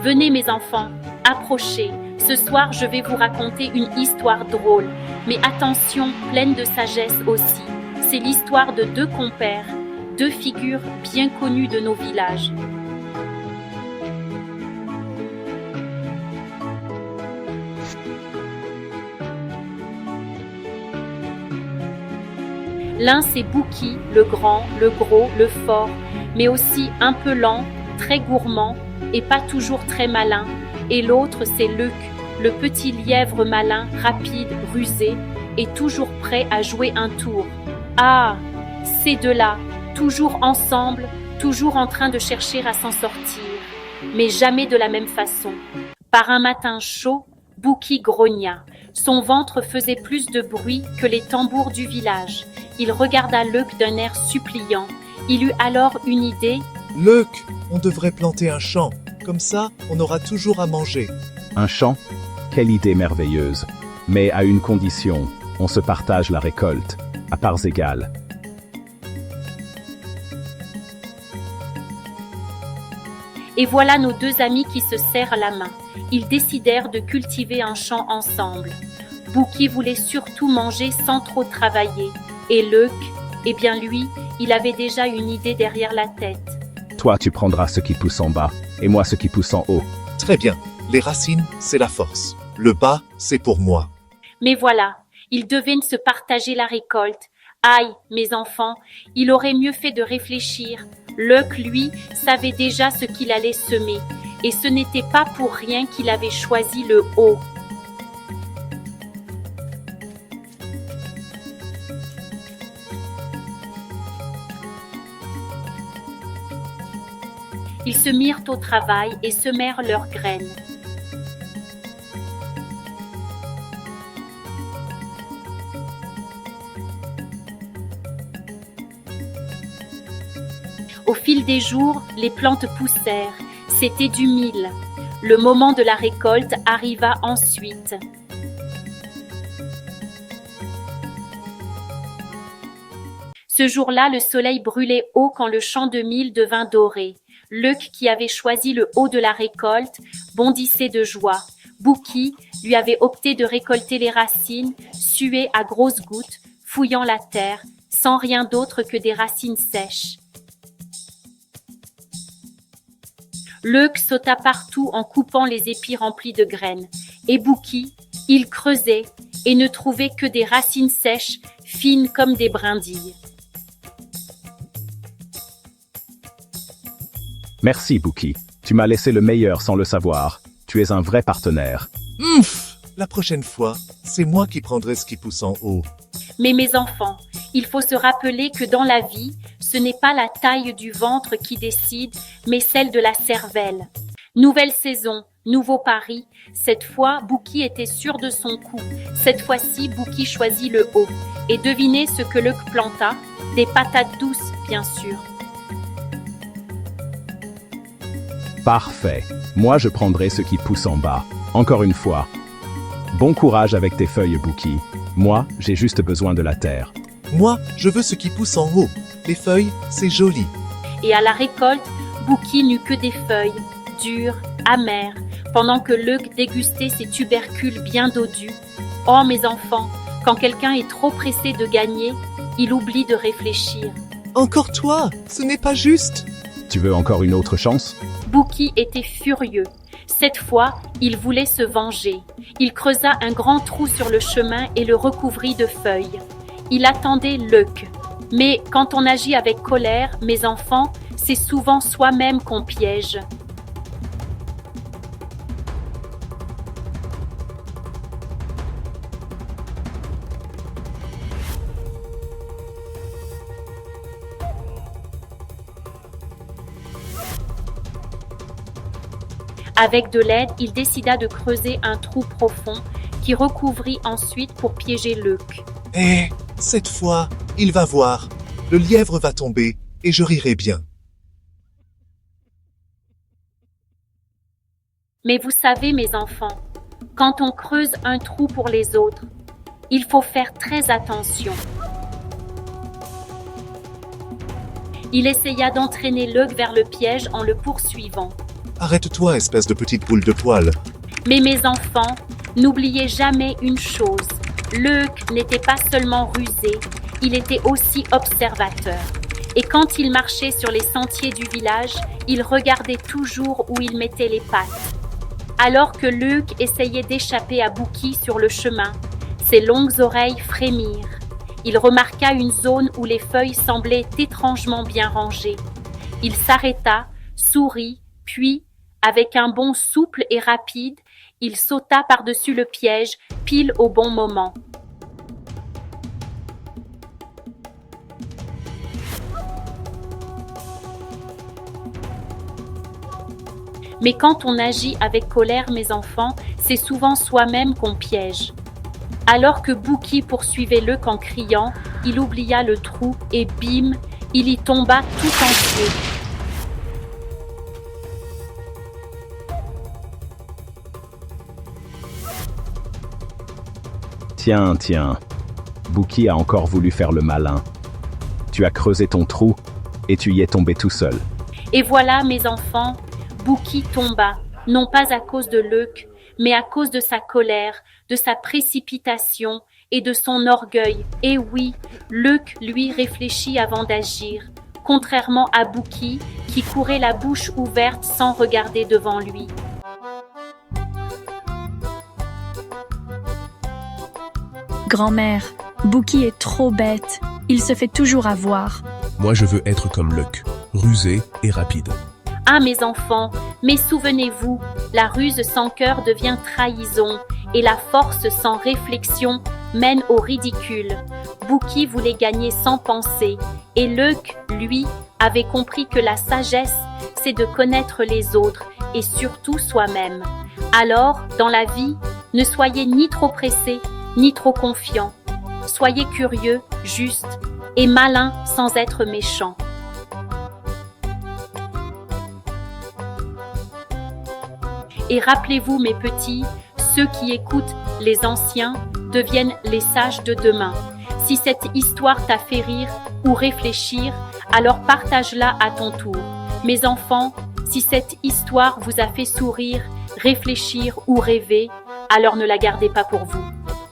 Venez mes enfants, approchez. Ce soir, je vais vous raconter une histoire drôle, mais attention, pleine de sagesse aussi. C'est l'histoire de deux compères, deux figures bien connues de nos villages. L'un c'est Bouki, le grand, le gros, le fort, mais aussi un peu lent, très gourmand et pas toujours très malin. Et l'autre c'est Luc, le petit lièvre malin, rapide, rusé et toujours prêt à jouer un tour. Ah, ces deux-là, toujours ensemble, toujours en train de chercher à s'en sortir, mais jamais de la même façon. Par un matin chaud, Bouki grogna. Son ventre faisait plus de bruit que les tambours du village. Il regarda Luc d'un air suppliant. Il eut alors une idée. « Luc, on devrait planter un champ. Comme ça, on aura toujours à manger. » Un champ? Quelle idée merveilleuse. Mais à une condition, on se partage la récolte, à parts égales. Et voilà nos deux amis qui se serrent la main. Ils décidèrent de cultiver un champ ensemble. Bouki voulait surtout manger sans trop travailler. Et Luc, eh bien lui, il avait déjà une idée derrière la tête. Toi, tu prendras ce qui pousse en bas, et moi ce qui pousse en haut. Très bien. Les racines, c'est la force. Le bas, c'est pour moi. Mais voilà, ils devaient se partager la récolte. Aïe, mes enfants, il aurait mieux fait de réfléchir. Luc, lui, savait déjà ce qu'il allait semer. Et ce n'était pas pour rien qu'il avait choisi le haut. Ils se mirent au travail et semèrent leurs graines. Au fil des jours, les plantes poussèrent. C'était du mil. Le moment de la récolte arriva ensuite. Ce jour-là, le soleil brûlait haut quand le champ de mil devint doré. Luc, qui avait choisi le haut de la récolte, bondissait de joie. Bouki, lui, avait opté de récolter les racines, suait à grosses gouttes, fouillant la terre, sans rien d'autre que des racines sèches. Luc sauta partout en coupant les épis remplis de graines. Et Bouki, il creusait et ne trouvait que des racines sèches, fines comme des brindilles. Merci, Bouki. Tu m'as laissé le meilleur sans le savoir. Tu es un vrai partenaire. La prochaine fois, c'est moi qui prendrai ce qui pousse en haut. Mais mes enfants, il faut se rappeler que dans la vie, ce n'est pas la taille du ventre qui décide, mais celle de la cervelle. Nouvelle saison, nouveau pari. Cette fois, Bouki était sûr de son coup. Cette fois-ci, Bouki choisit le haut. Et devinez ce que Luc planta? Des patates douces, bien sûr. Parfait. Moi, je prendrai ce qui pousse en bas. Encore une fois. Bon courage avec tes feuilles, Bouki. Moi, j'ai juste besoin de la terre. Moi, je veux ce qui pousse en haut. Les feuilles, c'est joli. Et à la récolte, Bouki n'eut que des feuilles, dures, amères, pendant que Luc dégustait ses tubercules bien dodus. Oh mes enfants, quand quelqu'un est trop pressé de gagner, il oublie de réfléchir. Encore toi, ce n'est pas juste. Tu veux encore une autre chance? Bouki était furieux. Cette fois, il voulait se venger. Il creusa un grand trou sur le chemin et le recouvrit de feuilles. Il attendait Luc. Mais quand on agit avec colère, mes enfants, c'est souvent soi-même qu'on piège. Avec de l'aide, il décida de creuser un trou profond qui recouvrit ensuite pour piéger Luc. Eh, cette fois, il va voir. Le lièvre va tomber et je rirai bien. Mais vous savez, mes enfants, quand on creuse un trou pour les autres, il faut faire très attention. Il essaya d'entraîner Luc vers le piège en le poursuivant. Arrête-toi, espèce de petite boule de poil. Mais mes enfants, n'oubliez jamais une chose. Luc n'était pas seulement rusé, il était aussi observateur. Et quand il marchait sur les sentiers du village, il regardait toujours où il mettait les pattes. Alors que Luc essayait d'échapper à Bouki sur le chemin, ses longues oreilles frémirent. Il remarqua une zone où les feuilles semblaient étrangement bien rangées. Il s'arrêta, sourit, puis, avec un bond souple et rapide, il sauta par-dessus le piège, pile au bon moment. Mais quand on agit avec colère, mes enfants, c'est souvent soi-même qu'on piège. Alors que Bouki poursuivait Luc en criant, il oublia le trou et bim, il y tomba tout entier. Tiens. Bouki a encore voulu faire le malin. Tu as creusé ton trou et tu y es tombé tout seul. Et voilà, mes enfants, Bouki tomba, non pas à cause de Luc, mais à cause de sa colère, de sa précipitation et de son orgueil. Et oui, Luc, lui, réfléchit avant d'agir, contrairement à Bouki, qui courait la bouche ouverte sans regarder devant lui. Grand-mère, Bouki est trop bête. Il se fait toujours avoir. Moi, je veux être comme Luc, rusé et rapide. Ah, mes enfants, mais souvenez-vous, la ruse sans cœur devient trahison, et la force sans réflexion mène au ridicule. Bouki voulait gagner sans penser, et Luc, lui, avait compris que la sagesse, c'est de connaître les autres, et surtout soi-même. Alors, dans la vie, ne soyez ni trop pressés, ni trop confiants. Soyez curieux, juste, et malin sans être méchant. Et rappelez-vous, mes petits, ceux qui écoutent les anciens deviennent les sages de demain. Si cette histoire t'a fait rire ou réfléchir, alors partage-la à ton tour. Mes enfants, si cette histoire vous a fait sourire, réfléchir ou rêver, alors ne la gardez pas pour vous.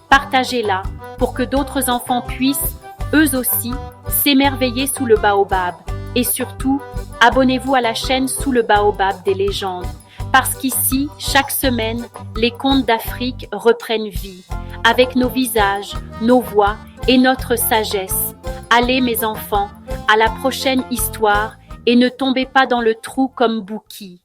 Partagez-la pour que d'autres enfants puissent, eux aussi, s'émerveiller sous le baobab. Et surtout, abonnez-vous à la chaîne Sous le baobab des légendes. Parce qu'ici, chaque semaine, les contes d'Afrique reprennent vie, avec nos visages, nos voix et notre sagesse. Allez, mes enfants, à la prochaine histoire et ne tombez pas dans le trou comme Bouki.